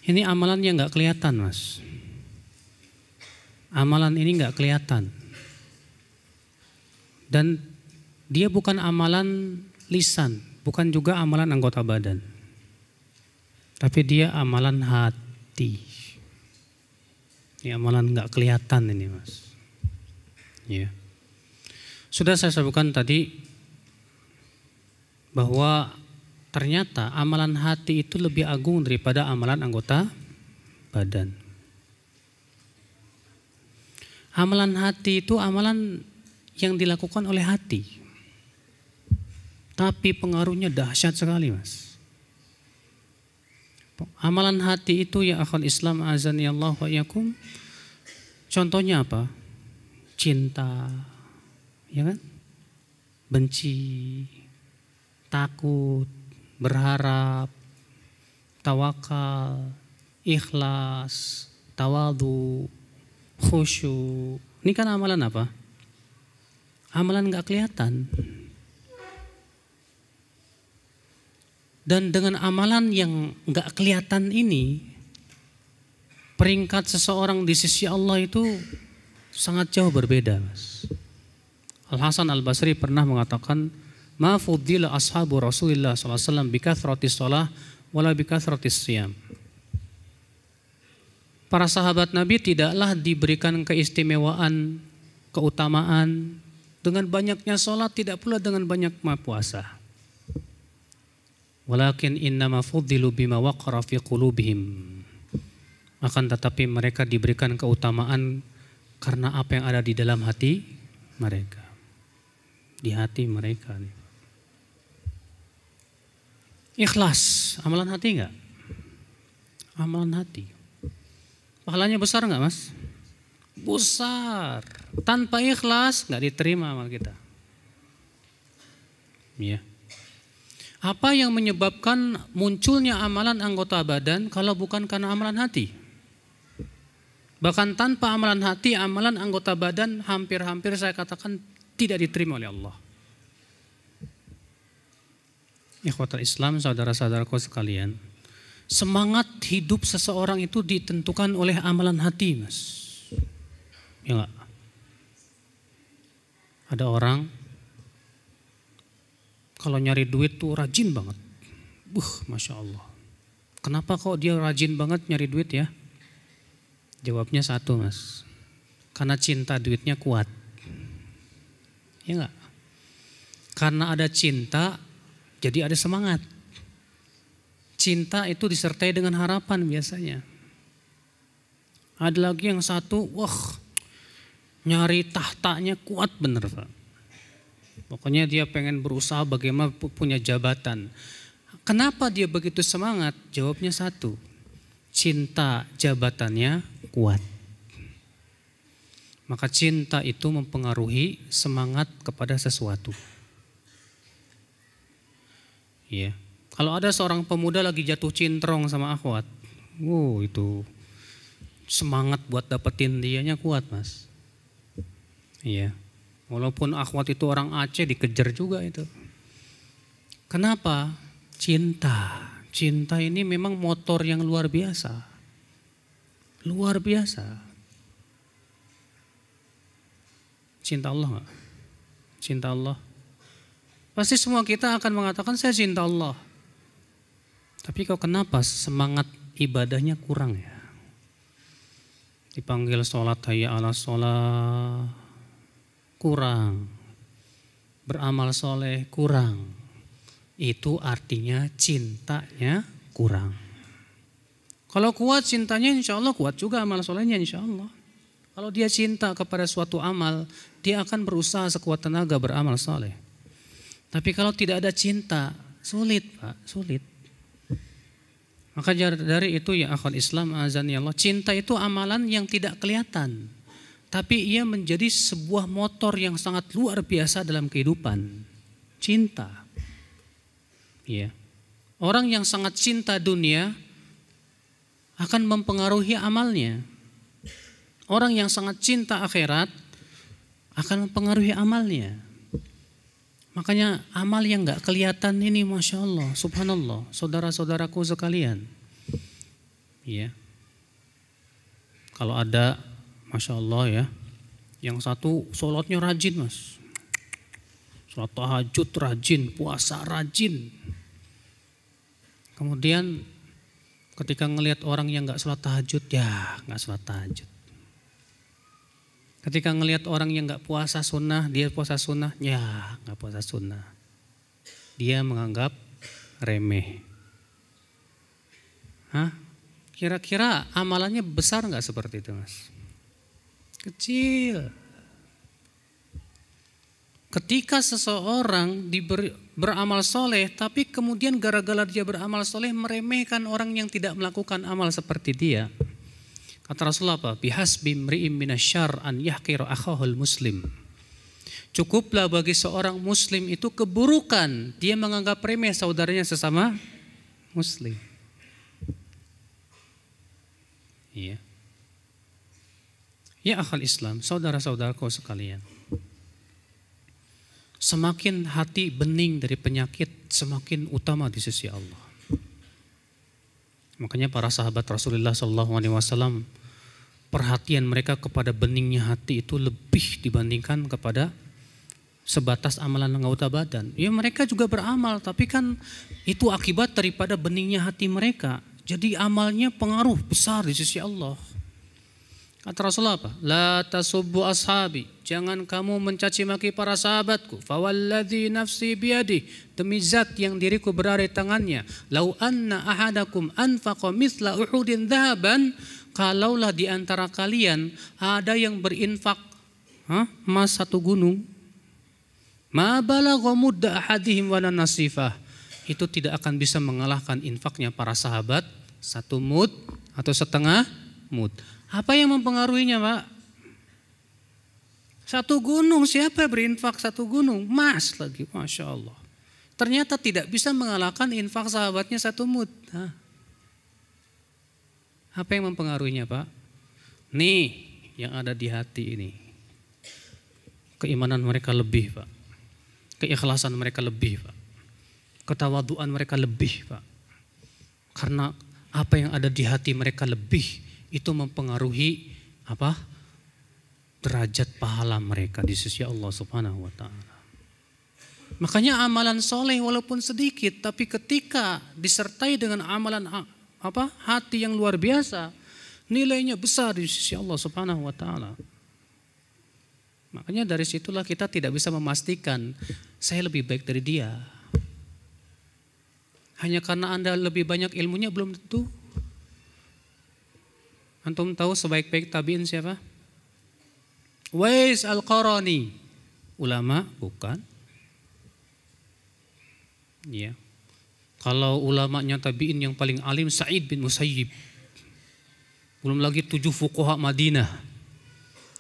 Ini amalan yang nggak kelihatan, Mas. Amalan ini nggak kelihatan. Dan dia bukan amalan lisan, bukan juga amalan anggota badan. Tapi dia amalan hati. Ini amalan nggak kelihatan ini, Mas. Ya. Sudah saya sebutkan tadi bahwa ternyata amalan hati itu lebih agung daripada amalan anggota badan. Amalan hati itu amalan yang dilakukan oleh hati. Tapi pengaruhnya dahsyat sekali, Mas. Amalan hati itu ya akhwal Islam azani Allah wa iyakum. Contohnya apa? Cinta, ya kan? Benci, takut, berharap, tawakal, ikhlas, tawadu, khusyuk. Ini kan amalan apa? Amalan nggak kelihatan. Dan dengan amalan yang nggak kelihatan ini, peringkat seseorang di sisi Allah itu sangat jauh berbeda, Mas. Al-Hasan Al-Basri pernah mengatakan, ma fuddila ashabu Rasulillah SAW bikathratis shalah wala bikathratis siyam. Para sahabat Nabi tidaklah diberikan keistimewaan, keutamaan dengan banyaknya sholat, tidak pula dengan banyak puasa. Walakin innama fuddilu bima waqara fi qulubihim. Akan tetapi mereka diberikan keutamaan karena apa yang ada di dalam hati mereka. Di hati mereka. Ikhlas, amalan hati enggak? Amalan hati. Pahalanya besar enggak, Mas? Besar. Tanpa ikhlas enggak diterima amal kita. Iya. Apa yang menyebabkan munculnya amalan anggota badan kalau bukan karena amalan hati? Bahkan tanpa amalan hati, amalan anggota badan hampir-hampir saya katakan tidak diterima oleh Allah. Ikhwatul Islam, saudara-saudaraku sekalian, semangat hidup seseorang itu ditentukan oleh amalan hati, Mas. Ya enggak? Ada orang kalau nyari duit tuh rajin banget. Masya Allah. Kenapa kok dia rajin banget nyari duit ya? Jawabnya satu, Mas. Karena cinta duitnya kuat. Ya enggak? Karena ada cinta, jadi ada semangat. Cinta itu disertai dengan harapan biasanya. Ada lagi yang satu, nyari tahtanya kuat bener, Pak. Pokoknya dia pengen berusaha bagaimana punya jabatan. Kenapa dia begitu semangat? Jawabnya satu, cinta jabatannya kuat. Maka cinta itu mempengaruhi semangat kepada sesuatu. Iya. Kalau ada seorang pemuda lagi jatuh cintrong sama akhwat, itu semangat buat dapetin dianya kuat, Mas. Iya. Walaupun akhwat itu orang Aceh dikejar juga itu. Kenapa? Cinta. Cinta ini memang motor yang luar biasa. Luar biasa. Cinta Allah enggak? Cinta Allah. Pasti semua kita akan mengatakan saya cinta Allah. Tapi kok kenapa semangat ibadahnya kurang ya? Dipanggil sholat, hayya ala sholat, kurang. Beramal soleh kurang. Itu artinya cintanya kurang. Kalau kuat cintanya insya Allah kuat juga amal solehnya insya Allah. Kalau dia cinta kepada suatu amal, dia akan berusaha sekuat tenaga beramal soleh. Tapi kalau tidak ada cinta, sulit Pak, sulit. Maka dari itu ya akhwat Islam azani Allah, cinta itu amalan yang tidak kelihatan. Tapi ia menjadi sebuah motor yang sangat luar biasa dalam kehidupan. Cinta. Ya. Orang yang sangat cinta dunia akan mempengaruhi amalnya. Orang yang sangat cinta akhirat akan mempengaruhi amalnya. Makanya amal yang gak kelihatan ini Masya Allah, Subhanallah, saudara-saudaraku sekalian. Ya. Kalau ada, Masya Allah ya, yang satu sholatnya rajin mas, sholat tahajud rajin, puasa rajin. Kemudian ketika ngelihat orang yang nggak sholat tahajud, ya nggak sholat tahajud. Ketika ngelihat orang yang nggak puasa sunnah, dia puasa sunnah, ya nggak puasa sunnah. Dia menganggap remeh. Hah? Kira-kira amalannya besar nggak seperti itu mas? Kecil. Ketika seseorang beramal soleh, tapi kemudian gara-gara dia beramal soleh meremehkan orang yang tidak melakukan amal seperti dia. Kata Rasulullah apa? Bihasbi mri'im minasyarr an yahqira akhahul muslim. Cukuplah bagi seorang muslim itu keburukan dia menganggap remeh saudaranya sesama muslim. Iya. Ya akhal Islam, saudara-saudaraku sekalian. Semakin hati bening dari penyakit, semakin utama di sisi Allah. Makanya para sahabat Rasulullah SAW, perhatian mereka kepada beningnya hati itu lebih dibandingkan kepada sebatas amalan anggota badan. Ya mereka juga beramal, tapi kan itu akibat daripada beningnya hati mereka. Jadi amalnya pengaruh besar di sisi Allah. Kata Rasulullah apa? La tasubbu ashabi. Jangan kamu mencaci maki para sahabatku. Fawalladzi nafsi biyadi. Demi zat yang diriku berada di tangannya. Lau anna ahadakum anfaqa mithla uhudin dhahaban. Kalaulah di antara kalian ada yang berinfak emas satu gunung. Ma balagha mudda ahadihim wala nasifah. Itu tidak akan bisa mengalahkan infaknya para sahabat satu mud atau setengah mud. Apa yang mempengaruhinya Pak? Satu gunung, siapa berinfak satu gunung? Mas lagi, Masya Allah. Ternyata tidak bisa mengalahkan infak sahabatnya satu mud. Apa yang mempengaruhinya Pak? Nih yang ada di hati ini. Keimanan mereka lebih Pak. Keikhlasan mereka lebih Pak. Ketawaduan mereka lebih Pak. Karena apa yang ada di hati mereka lebih, itu mempengaruhi apa? Derajat pahala mereka di sisi Allah Subhanahu wa taala. Makanya amalan soleh walaupun sedikit, tapi ketika disertai dengan amalan hati yang luar biasa, nilainya besar di sisi Allah Subhanahu wa taala. Makanya dari situlah kita tidak bisa memastikan saya lebih baik dari dia. Hanya karena Anda lebih banyak ilmunya belum tentu. Antum tahu sebaik-baik tabi'in siapa? Uwais Al-Qarani. Ulama? Bukan. Ya. Kalau ulamanya tabi'in yang paling alim Sa'id bin Musayyib. Belum lagi 7 fuqaha Madinah.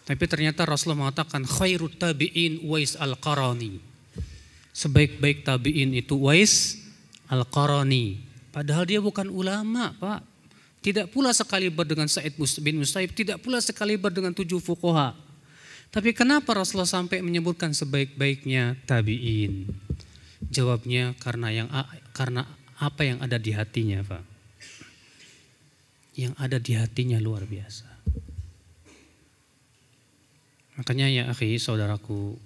Tapi ternyata Rasulullah mengatakan khairut tabi'in Uwais Al-Qarani. Sebaik-baik tabi'in itu Uwais Al-Qarani. Padahal dia bukan ulama Pak. Tidak pula sekaliber dengan Sa'id bin Musayyib. Tidak pula sekaliber dengan 7 fuqaha. Tapi kenapa Rasulullah sampai menyebutkan sebaik-baiknya tabi'in? Jawabnya karena apa yang ada di hatinya Pak. Yang ada di hatinya luar biasa. Makanya ya akhi saudaraku,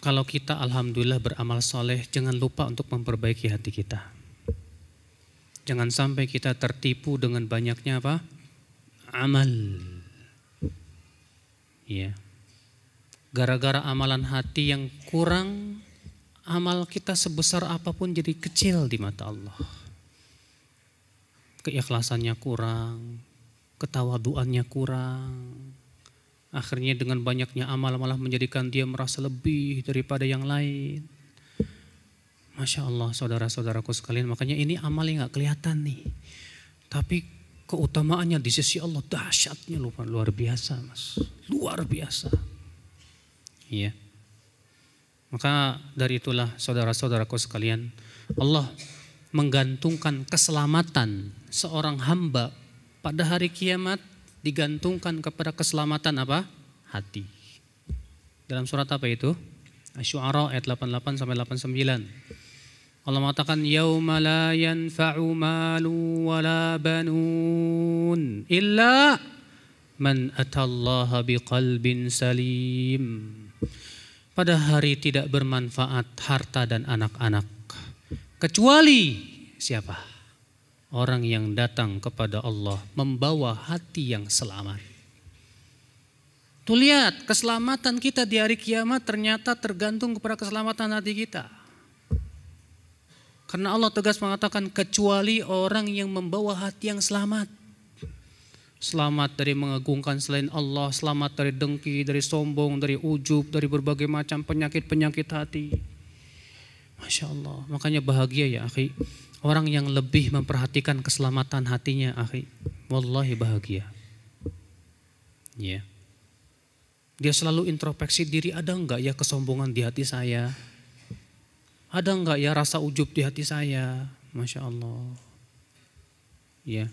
kalau kita alhamdulillah beramal soleh, jangan lupa untuk memperbaiki hati kita. Jangan sampai kita tertipu dengan banyaknya apa? Amal. Ya. Gara-gara amalan hati yang kurang, amal kita sebesar apapun jadi kecil di mata Allah. Keikhlasannya kurang, ketawaduannya kurang. Akhirnya dengan banyaknya amal malah menjadikan dia merasa lebih daripada yang lain. Masya Allah saudara-saudaraku sekalian, makanya ini amal yang gak kelihatan nih. Tapi keutamaannya di sisi Allah dahsyatnya luar biasa Mas. Luar biasa. Iya. Maka dari itulah saudara-saudaraku sekalian, Allah menggantungkan keselamatan seorang hamba pada hari kiamat digantungkan kepada keselamatan apa? Hati. Dalam surat apa itu? Asy-Syu'ara ayat 88 sampai 89. Allah mengatakan yauma la yanfa'u malu wala banun illa man atallaha biqalbin salim. Pada hari tidak bermanfaat harta dan anak-anak kecuali siapa? Orang yang datang kepada Allah membawa hati yang selamat. Tuh lihat, keselamatan kita di hari kiamat ternyata tergantung kepada keselamatan hati kita. Karena Allah tegas mengatakan kecuali orang yang membawa hati yang selamat. Selamat dari mengagungkan selain Allah, selamat dari dengki, dari sombong, dari ujub, dari berbagai macam penyakit-penyakit hati. Masya Allah, makanya bahagia ya akhi. Orang yang lebih memperhatikan keselamatan hatinya akhi. Wallahi bahagia. Ya. Dia selalu introspeksi diri, ada enggak ya kesombongan di hati saya? Ada enggak ya rasa ujub di hati saya? Masya Allah. Ya.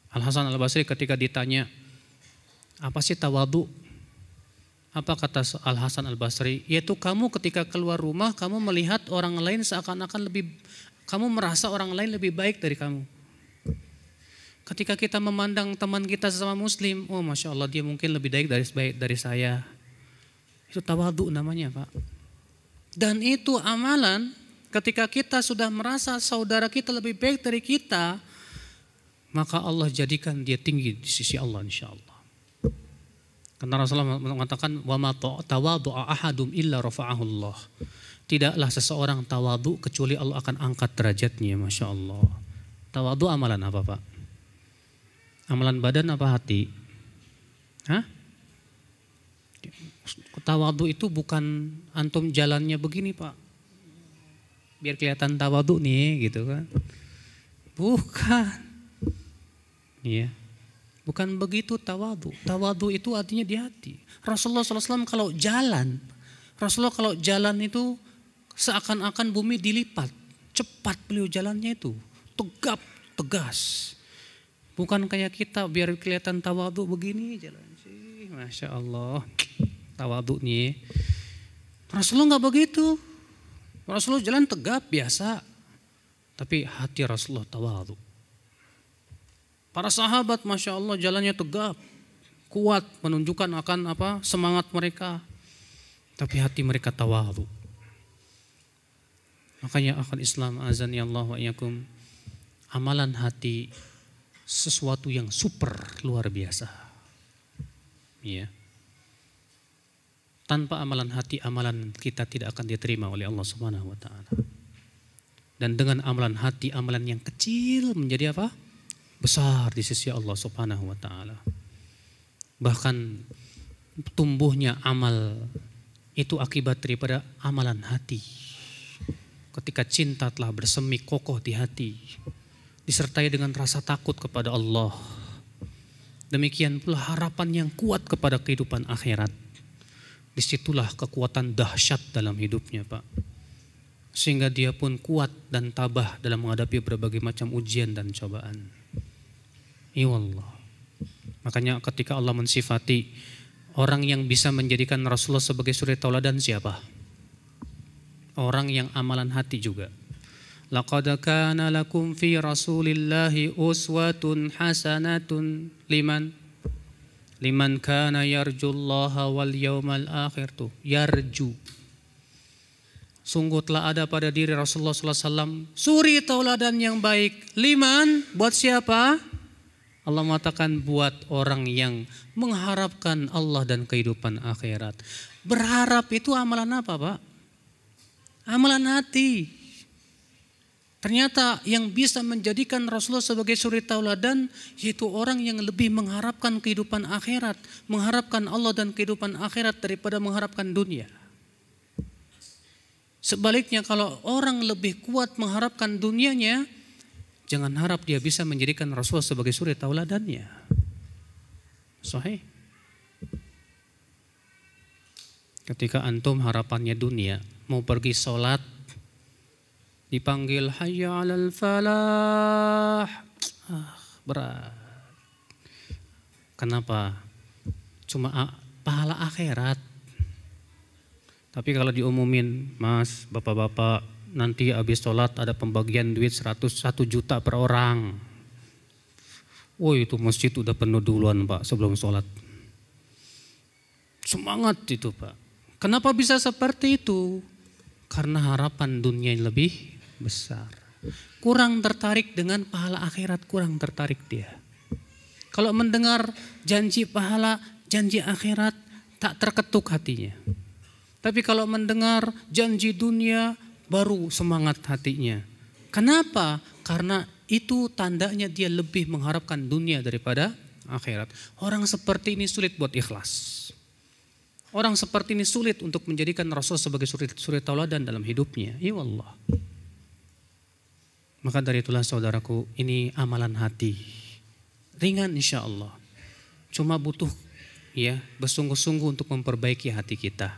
Al-Hasan Al-Basri ketika ditanya, apa sih tawadhu? Apa kata Al-Hasan Al-Basri? Yaitu kamu ketika keluar rumah, kamu melihat orang lain seakan-akan kamu merasa orang lain lebih baik dari kamu. Ketika kita memandang teman kita sesama muslim, oh Masya Allah dia mungkin lebih baik dari saya. Itu tawadhu namanya Pak. Dan itu amalan ketika kita sudah merasa saudara kita lebih baik dari kita, maka Allah jadikan dia tinggi di sisi Allah insya Allah. Karena Rasulullah mengatakan wa ma tawadhu'a ahadum illa rafa'ahu Allah. Tidaklah seseorang tawadhu kecuali Allah akan angkat derajatnya, Masya Allah. Tawadhu amalan apa Pak? Amalan badan apa hati? Hah? Tawadhu itu bukan antum jalannya begini Pak, biar kelihatan tawadhu nih gitu kan. Bukan. Iya. Bukan begitu tawadhu. Tawadhu itu artinya di hati. Rasulullah SAW kalau jalan, itu seakan-akan bumi dilipat. Cepat beliau jalannya itu. Tegap, tegas. Bukan kayak kita biar kelihatan tawadhu begini jalan sih. Masya Allah. Tawadhu nih. Rasulullah nggak begitu. Rasulullah jalan tegap biasa. Tapi hati Rasulullah tawadhu. Para sahabat Masya Allah jalannya tegap, kuat, menunjukkan akan semangat mereka. Tapi hati mereka tawadhu. Makanya akal Islam azani Allah wa iyyakum, amalan hati sesuatu yang super luar biasa. Ya. Tanpa amalan hati, amalan kita tidak akan diterima oleh Allah Subhanahu wa taala. Dan dengan amalan hati, amalan yang kecil menjadi apa? Besar di sisi Allah Subhanahu wa taala. Bahkan tumbuhnya amal itu akibat daripada amalan hati. Ketika cinta telah bersemi kokoh di hati, disertai dengan rasa takut kepada Allah. Demikian pula harapan yang kuat kepada kehidupan akhirat. Disitulah kekuatan dahsyat dalam hidupnya Pak. Sehingga dia pun kuat dan tabah dalam menghadapi berbagai macam ujian dan cobaan. Ya Allah. Makanya ketika Allah mensifati orang yang bisa menjadikan Rasulullah sebagai suri tauladan siapa? Orang yang amalan hati juga. Laqad kana lakum fi Rasulillahi uswatun hasanatun liman kana yarjullaha wal yawmal akhir tuh. Yarju. Sungguh telah ada pada diri Rasulullah SAW suri tauladan yang baik. Liman, buat siapa? Allah mengatakan buat orang yang mengharapkan Allah dan kehidupan akhirat. Berharap itu amalan apa Pak? Amalan hati. Ternyata yang bisa menjadikan Rasulullah sebagai suri tauladan yaitu orang yang lebih mengharapkan kehidupan akhirat, mengharapkan Allah dan kehidupan akhirat daripada mengharapkan dunia. Sebaliknya kalau orang lebih kuat mengharapkan dunianya, jangan harap dia bisa menjadikan Rasulullah sebagai suri tauladannya. Sahih. Ketika antum harapannya dunia, mau pergi sholat, dipanggil hayya 'alal falah. Berat. Kenapa? Cuma pahala akhirat. Tapi kalau diumumin, Mas, bapak-bapak, nanti habis sholat ada pembagian duit 101 juta per orang. Itu masjid udah penuh duluan Pak sebelum sholat. Semangat itu Pak. Kenapa bisa seperti itu? Karena harapan dunia yang lebih besar. Kurang tertarik dengan pahala akhirat, kurang tertarik dia. Kalau mendengar janji pahala, janji akhirat, tak terketuk hatinya. Tapi kalau mendengar janji dunia, baru semangat hatinya. Kenapa? Karena itu tandanya dia lebih mengharapkan dunia daripada akhirat. Orang seperti ini sulit buat ikhlas. Orang seperti ini sulit untuk menjadikan Rasul sebagai suri tauladan dalam hidupnya. Ya Allah. Maka dari itulah saudaraku, ini amalan hati. Ringan insya Allah. Cuma butuh ya bersungguh-sungguh untuk memperbaiki hati kita.